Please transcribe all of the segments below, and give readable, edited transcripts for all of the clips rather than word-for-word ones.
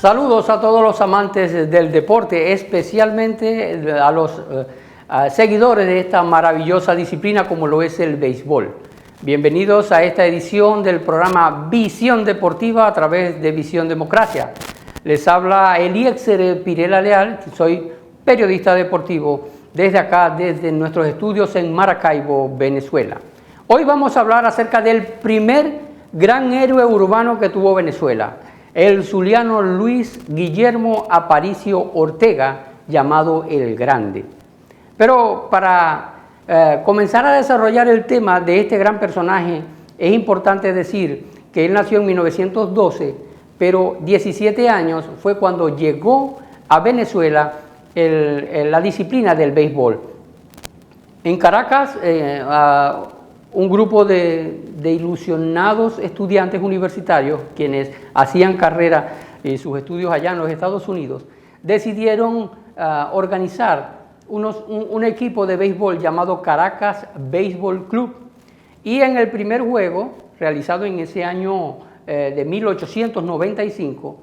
Saludos a todos los amantes del deporte, especialmente a los seguidores de esta maravillosa disciplina como lo es el béisbol. Bienvenidos a esta edición del programa Visión Deportiva a través de Visión Democracia. Les habla Eliezer Pirela Leal, soy periodista deportivo desde acá, desde nuestros estudios en Maracaibo, Venezuela. Hoy vamos a hablar acerca del primer gran héroe urbano que tuvo Venezuela, el zuliano Luis Guillermo Aparicio Ortega, llamado El Grande. Pero para comenzar a desarrollar el tema de este gran personaje, es importante decir que él nació en 1912, pero 17 años fue cuando llegó a Venezuela la disciplina del béisbol. En Caracas, un grupo de ilusionados estudiantes universitarios, quienes hacían carrera y sus estudios allá en los Estados Unidos, decidieron organizar un equipo de béisbol llamado Caracas Baseball Club. Y en el primer juego, realizado en ese año de 1895,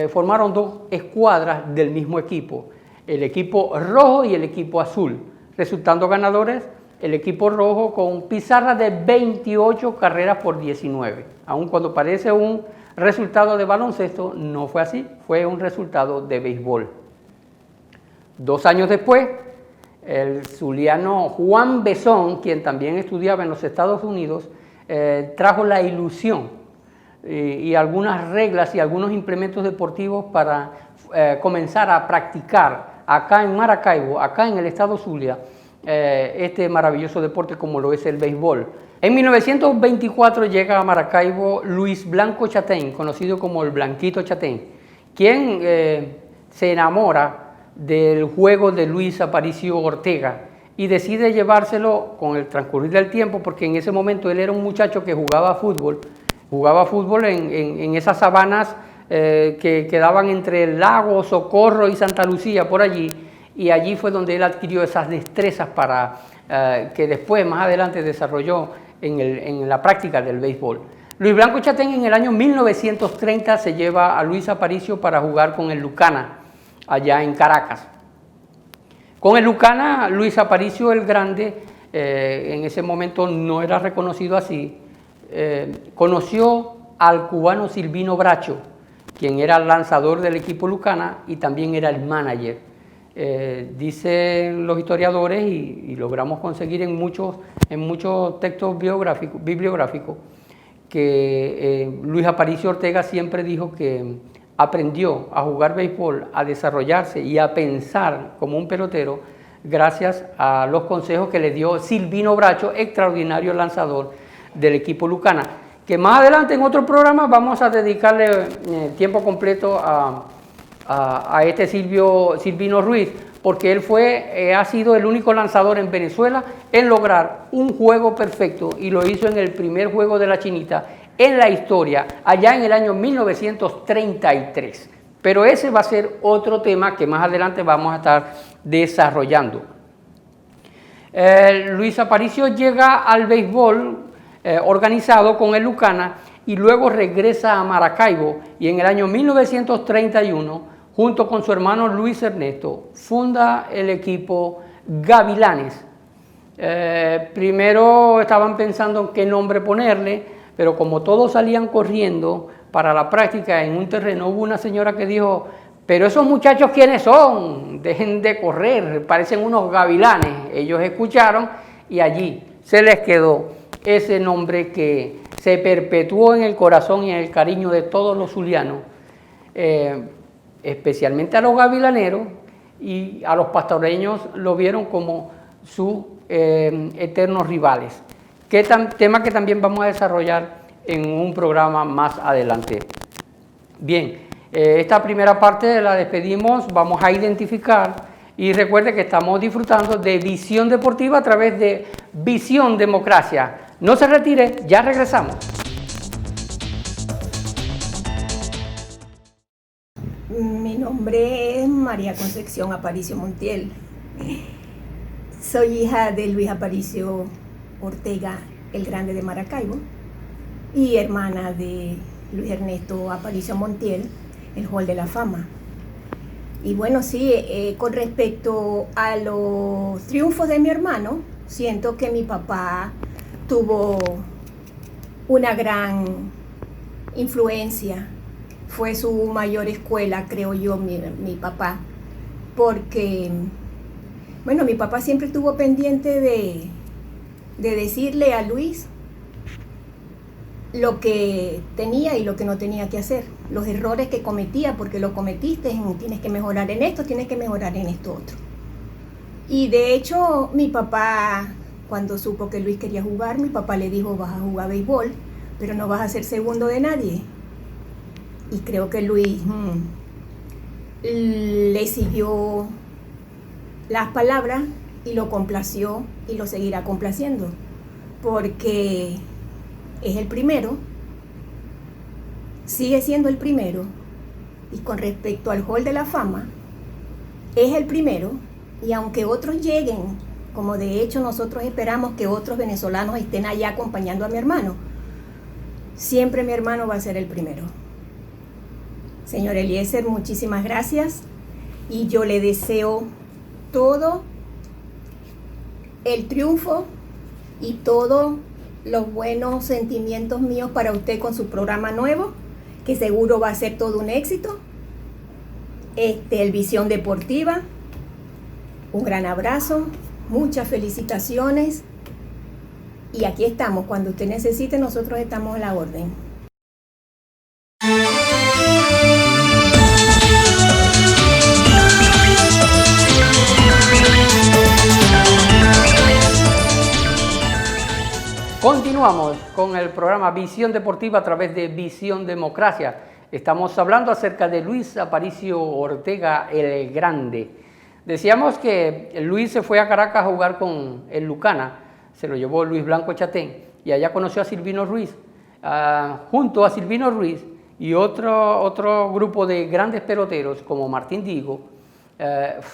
formaron dos escuadras del mismo equipo, el equipo rojo y el equipo azul, resultando ganadores el equipo rojo con pizarra de 28 carreras por 19. Aun cuando parece un resultado de baloncesto, no fue así, fue un resultado de béisbol. 2 años después, el zuliano Juan Besón, quien también estudiaba en los Estados Unidos, trajo la ilusión y algunas reglas y algunos implementos deportivos para comenzar a practicar acá en Maracaibo, acá en el estado Zulia, este maravilloso deporte como lo es el béisbol. En 1924 llega a Maracaibo Luis Blanco Chatén, conocido como el Blanquito Chatén, quien se enamora del juego de Luis Aparicio Ortega y decide llevárselo con el transcurrir del tiempo, porque en ese momento él era un muchacho que jugaba fútbol en esas sabanas que quedaban entre el lago Socorro y Santa Lucía, por allí, y allí fue donde él adquirió esas destrezas para que después, más adelante, desarrolló en la práctica del béisbol. Luis Blanco Chatén en el año 1930 se lleva a Luis Aparicio para jugar con el Lucana, allá en Caracas. Con el Lucana, Luis Aparicio el Grande, en ese momento no era reconocido así, conoció al cubano Silvino Bracho, quien era el lanzador del equipo Lucana y también era el manager. Dicen los historiadores y logramos conseguir en muchos textos bibliográficos que Luis Aparicio Ortega siempre dijo que aprendió a jugar béisbol, a desarrollarse y a pensar como un pelotero gracias a los consejos que le dio Silvino Bracho, extraordinario lanzador del equipo Lucana, que más adelante en otro programa vamos a dedicarle tiempo completo a este Silvino Ruiz, porque él ha sido el único lanzador en Venezuela en lograr un juego perfecto, y lo hizo en el primer juego de la Chinita en la historia, allá en el año 1933. Pero ese va a ser otro tema que más adelante vamos a estar desarrollando. Luis Aparicio llega al béisbol organizado con el Lucana y luego regresa a Maracaibo, y en el año 1931, junto con su hermano Luis Ernesto, funda el equipo Gavilanes. Primero estaban pensando en qué nombre ponerle, pero como todos salían corriendo para la práctica en un terreno, hubo una señora que dijo: pero esos muchachos, ¿quiénes son? Dejen de correr, parecen unos gavilanes. Ellos escucharon y allí se les quedó ese nombre que se perpetuó en el corazón y en el cariño de todos los zulianos, especialmente a los gavilaneros, y a los pastoreños lo vieron como sus eternos rivales. Tema que también vamos a desarrollar en un programa más adelante. Bien, esta primera parte la despedimos, vamos a identificar, y recuerde que estamos disfrutando de Visión Deportiva a través de Visión Democracia. No se retire, ya regresamos. Mi nombre es María Concepción Aparicio Montiel. Soy hija de Luis Aparicio Ortega, el Grande de Maracaibo, y hermana de Luis Ernesto Aparicio Montiel, el Hall de la Fama. Y bueno, sí, con respecto a los triunfos de mi hermano, siento que mi papá tuvo una gran influencia. Fue su mayor escuela, creo yo, mi papá. Porque, bueno, mi papá siempre estuvo pendiente de decirle a Luis lo que tenía y lo que no tenía que hacer, los errores que cometía, porque lo cometiste, tienes que mejorar en esto, tienes que mejorar en esto otro. Y de hecho, mi papá, cuando supo que Luis quería jugar, mi papá le dijo, vas a jugar béisbol, pero no vas a ser segundo de nadie. Y creo que Luis le siguió las palabras y lo complació y lo seguirá complaciendo, porque es el primero, sigue siendo el primero, y con respecto al Hall de la Fama, es el primero, y aunque otros lleguen, como de hecho nosotros esperamos que otros venezolanos estén allá acompañando a mi hermano, siempre mi hermano va a ser el primero. Señor Eliezer, muchísimas gracias, y yo le deseo todo el triunfo y todos los buenos sentimientos míos para usted con su programa nuevo, que seguro va a ser todo un éxito. El Visión Deportiva, un gran abrazo, muchas felicitaciones, y aquí estamos, cuando usted necesite, nosotros estamos a la orden. Continuamos con el programa Visión Deportiva a través de Visión Democracia. Estamos hablando acerca de Luis Aparicio Ortega el Grande. Decíamos que Luis se fue a Caracas a jugar con el Lucana, se lo llevó Luis Blanco Chatén, y allá conoció a Silvino Ruiz. Junto a Silvino Ruiz y otro grupo de grandes peloteros como Martín Digo,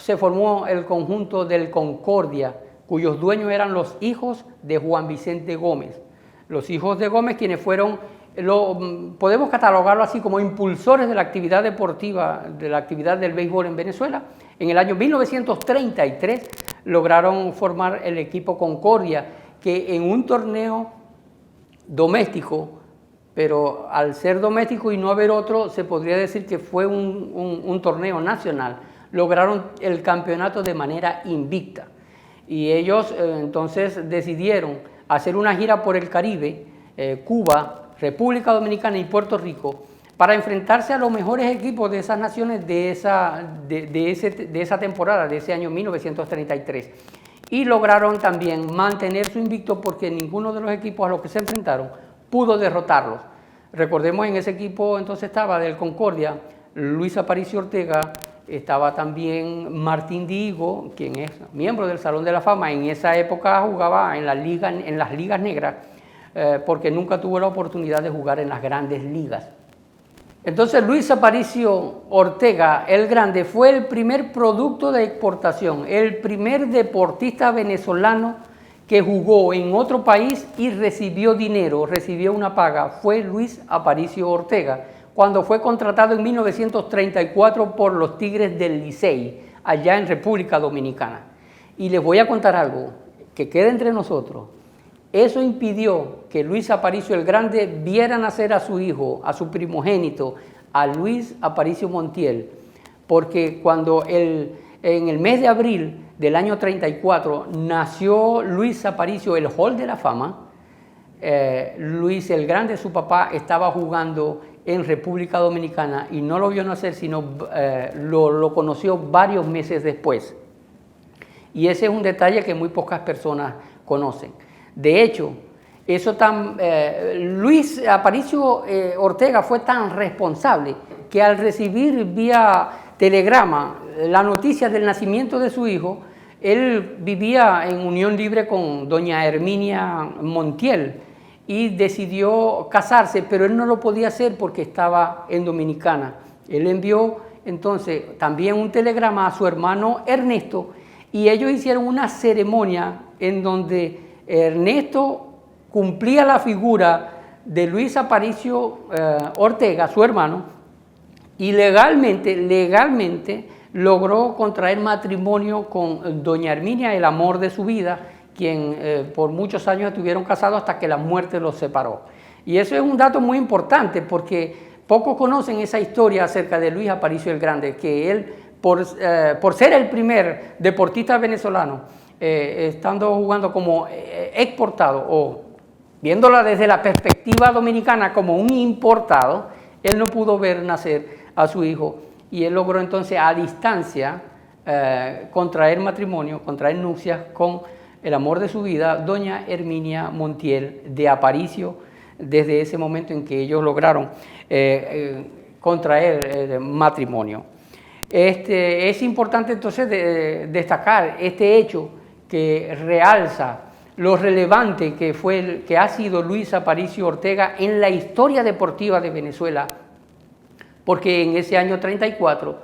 se formó el conjunto del Concordia, cuyos dueños eran los hijos de Juan Vicente Gómez. Los hijos de Gómez, quienes fueron, podemos catalogarlo así como impulsores de la actividad deportiva, de la actividad del béisbol en Venezuela. En el año 1933 lograron formar el equipo Concordia, que en un torneo doméstico, pero al ser doméstico y no haber otro, se podría decir que fue un torneo nacional, lograron el campeonato de manera invicta. Y ellos entonces decidieron hacer una gira por el Caribe, Cuba, República Dominicana y Puerto Rico, para enfrentarse a los mejores equipos de esas naciones de esa temporada, de ese año 1933. Y lograron también mantener su invicto, porque ninguno de los equipos a los que se enfrentaron pudo derrotarlos. Recordemos, en ese equipo entonces estaba del Concordia Luis Aparicio Ortega, estaba también Martín Digo, quien es miembro del Salón de la Fama. En esa época jugaba en las ligas negras, porque nunca tuvo la oportunidad de jugar en las grandes ligas. Entonces Luis Aparicio Ortega el Grande fue el primer producto de exportación, el primer deportista venezolano que jugó en otro país y recibió dinero, recibió una paga. Fue Luis Aparicio Ortega, cuando fue contratado en 1934 por los Tigres del Licey, allá en República Dominicana. Y les voy a contar algo que queda entre nosotros. Eso impidió que Luis Aparicio el Grande viera nacer a su hijo, a su primogénito, a Luis Aparicio Montiel, porque cuando en el mes de abril del año 34 nació Luis Aparicio, el Hall de la Fama, Luis el Grande, su papá, estaba jugando en República Dominicana y no lo vio nacer, sino lo conoció varios meses después. Y ese es un detalle que muy pocas personas conocen. De hecho, Luis Aparicio Ortega fue tan responsable que al recibir vía telegrama la noticia del nacimiento de su hijo, él vivía en unión libre con doña Herminia Montiel y decidió casarse, pero él no lo podía hacer porque estaba en Dominicana. Él envió entonces también un telegrama a su hermano Ernesto, y ellos hicieron una ceremonia en donde Ernesto cumplía la figura de Luis Aparicio Ortega, su hermano, y legalmente logró contraer matrimonio con doña Herminia, el amor de su vida, quien por muchos años estuvieron casados hasta que la muerte los separó. Y eso es un dato muy importante porque pocos conocen esa historia acerca de Luis Aparicio el Grande, que él, por ser el primer deportista venezolano, estando jugando como exportado o viéndola desde la perspectiva dominicana como un importado, él no pudo ver nacer a su hijo y él logró entonces a distancia contraer matrimonio, contraer nupcias con el amor de su vida, doña Herminia Montiel de Aparicio, desde ese momento en que ellos lograron contraer matrimonio. Es importante entonces destacar este hecho que realza lo relevante que ha sido Luis Aparicio Ortega en la historia deportiva de Venezuela, porque en ese año 34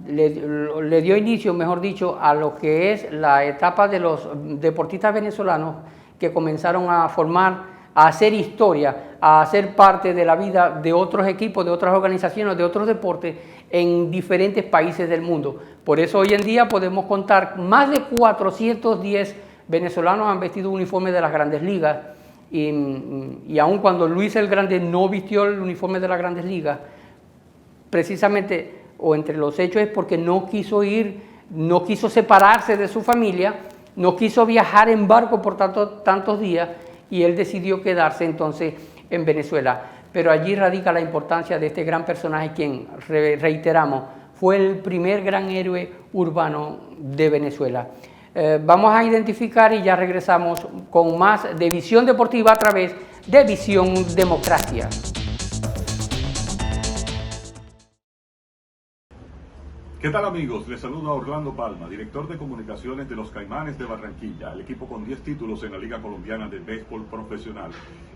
le dio inicio, mejor dicho, a lo que es la etapa de los deportistas venezolanos que comenzaron a formar, a hacer historia, a ser parte de la vida de otros equipos, de otras organizaciones, de otros deportes en diferentes países del mundo. Por eso hoy en día podemos contar más de 410 venezolanos han vestido uniformes de las Grandes Ligas y aun cuando Luis el Grande no vistió el uniforme de las Grandes Ligas, precisamente o entre los hechos es porque no quiso separarse de su familia, no quiso viajar en barco por tantos días y él decidió quedarse entonces en Venezuela. Pero allí radica la importancia de este gran personaje, quien, reiteramos, fue el primer gran héroe urbano de Venezuela. Vamos a identificar y ya regresamos con más de Visión Deportiva a través de Visión Democracia. ¿Qué tal amigos? Les saluda Orlando Palma, director de comunicaciones de los Caimanes de Barranquilla, el equipo con 10 títulos en la Liga Colombiana de Béisbol Profesional.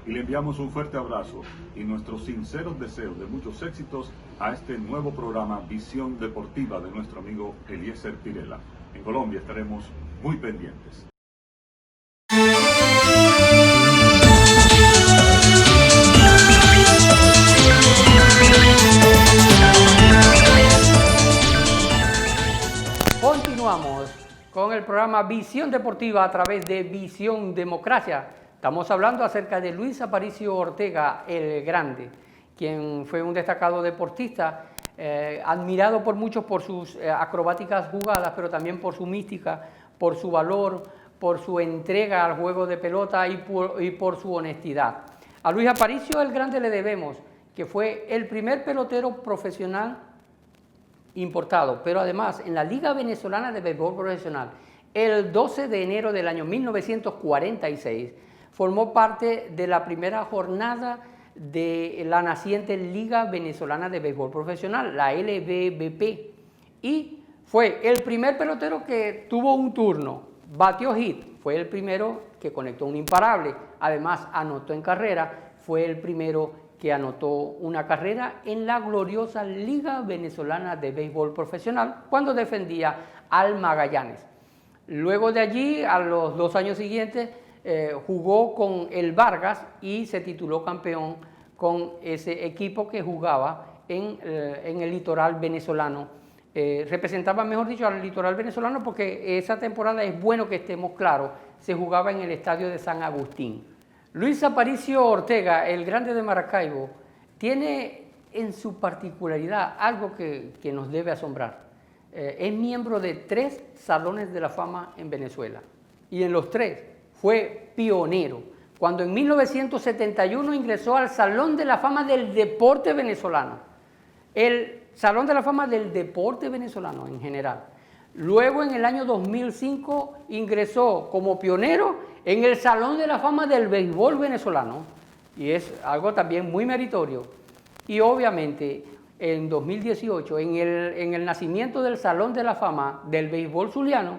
Y le enviamos un fuerte abrazo y nuestros sinceros deseos de muchos éxitos a este nuevo programa Visión Deportiva de nuestro amigo Eliezer Pirela. En Colombia estaremos muy pendientes. Continuamos con el programa Visión Deportiva a través de Visión Democracia. Estamos hablando acerca de Luis Aparicio Ortega el Grande, quien fue un destacado deportista, admirado por muchos por sus acrobáticas jugadas, pero también por su mística, por su valor, por su entrega al juego de pelota y por su honestidad. A Luis Aparicio el Grande le debemos que fue el primer pelotero profesional importado, pero además en la Liga Venezolana de Béisbol Profesional, el 12 de enero del año 1946, formó parte de la primera jornada de la naciente Liga Venezolana de Béisbol Profesional, la LVBP, y fue el primer pelotero que tuvo un turno, batió hit, fue el primero que conectó un imparable, además anotó en carrera, fue el primero que anotó una carrera en la gloriosa Liga Venezolana de Béisbol Profesional cuando defendía al Magallanes. Luego de allí, a los 2 años siguientes, jugó con el Vargas y se tituló campeón con ese equipo que jugaba en el litoral venezolano. Representaba, mejor dicho, al litoral venezolano porque esa temporada, es bueno que estemos claros, se jugaba en el estadio de San Agustín. Luis Aparicio Ortega, el Grande de Maracaibo, tiene en su particularidad algo que nos debe asombrar. Es miembro de 3 salones de la fama en Venezuela y en los 3 fue pionero. Cuando en 1971 ingresó al Salón de la Fama del Deporte Venezolano, el Salón de la Fama del Deporte Venezolano en general. Luego en el año 2005 ingresó como pionero en el Salón de la Fama del Béisbol Venezolano, y es algo también muy meritorio. Y obviamente en 2018, en el nacimiento del Salón de la Fama del Béisbol Zuliano,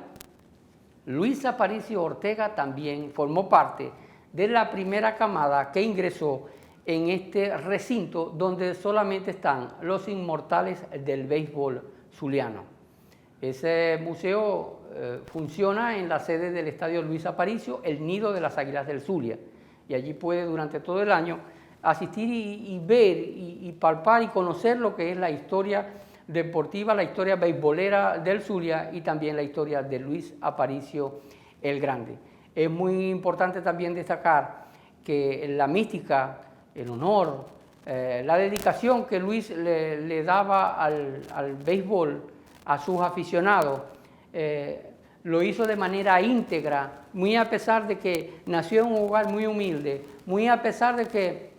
Luis Aparicio Ortega también formó parte de la primera camada que ingresó en este recinto donde solamente están los inmortales del béisbol zuliano. Ese museo funciona en la sede del Estadio Luis Aparicio, el nido de las Águilas del Zulia, y allí puede durante todo el año asistir y ver y palpar y conocer lo que es la historia deportiva, la historia beisbolera del Zulia y también la historia de Luis Aparicio el Grande. Es muy importante también destacar que la mística, el honor, la dedicación que Luis le daba al béisbol, a sus aficionados, lo hizo de manera íntegra, muy a pesar de que nació en un hogar muy humilde, muy a pesar de que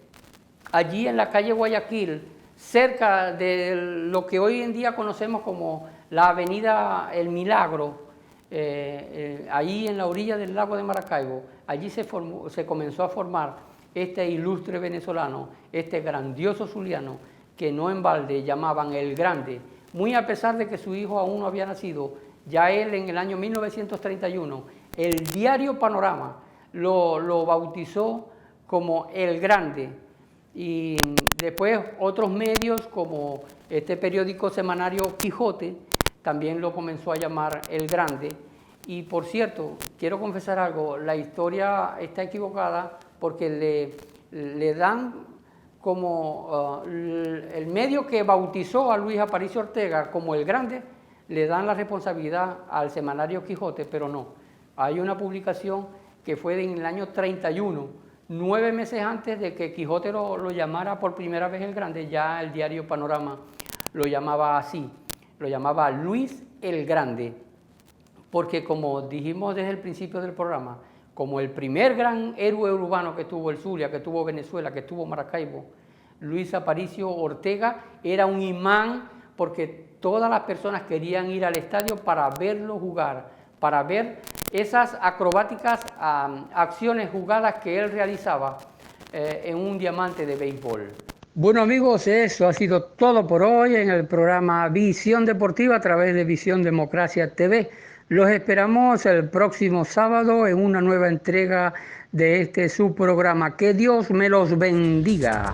allí en la calle Guayaquil, cerca de lo que hoy en día conocemos como la avenida El Milagro, ahí en la orilla del lago de Maracaibo, allí se comenzó a formar este ilustre venezolano, este grandioso zuliano, que no en balde llamaban el Grande, muy a pesar de que su hijo aún no había nacido. Ya él en el año 1931, el diario Panorama lo bautizó como el Grande, y después otros medios como este periódico semanario Quijote también lo comenzó a llamar el Grande. Y por cierto, quiero confesar algo, la historia está equivocada porque le dan como el medio que bautizó a Luis Aparicio Ortega como el Grande, le dan la responsabilidad al semanario Quijote, pero no. Hay una publicación que fue en el año 31, 9 meses antes de que Quijote lo llamara por primera vez el Grande, ya el diario Panorama lo llamaba así, lo llamaba Luis el Grande, porque como dijimos desde el principio del programa, como el primer gran héroe urbano que tuvo el Zulia, que tuvo Venezuela, que tuvo Maracaibo, Luis Aparicio Ortega era un imán porque todas las personas querían ir al estadio para verlo jugar, para ver esas acrobáticas acciones jugadas que él realizaba en un diamante de béisbol. Bueno amigos, eso ha sido todo por hoy en el programa Visión Deportiva a través de Visión Democracia TV. Los esperamos el próximo sábado en una nueva entrega de este su programa. Que Dios me los bendiga.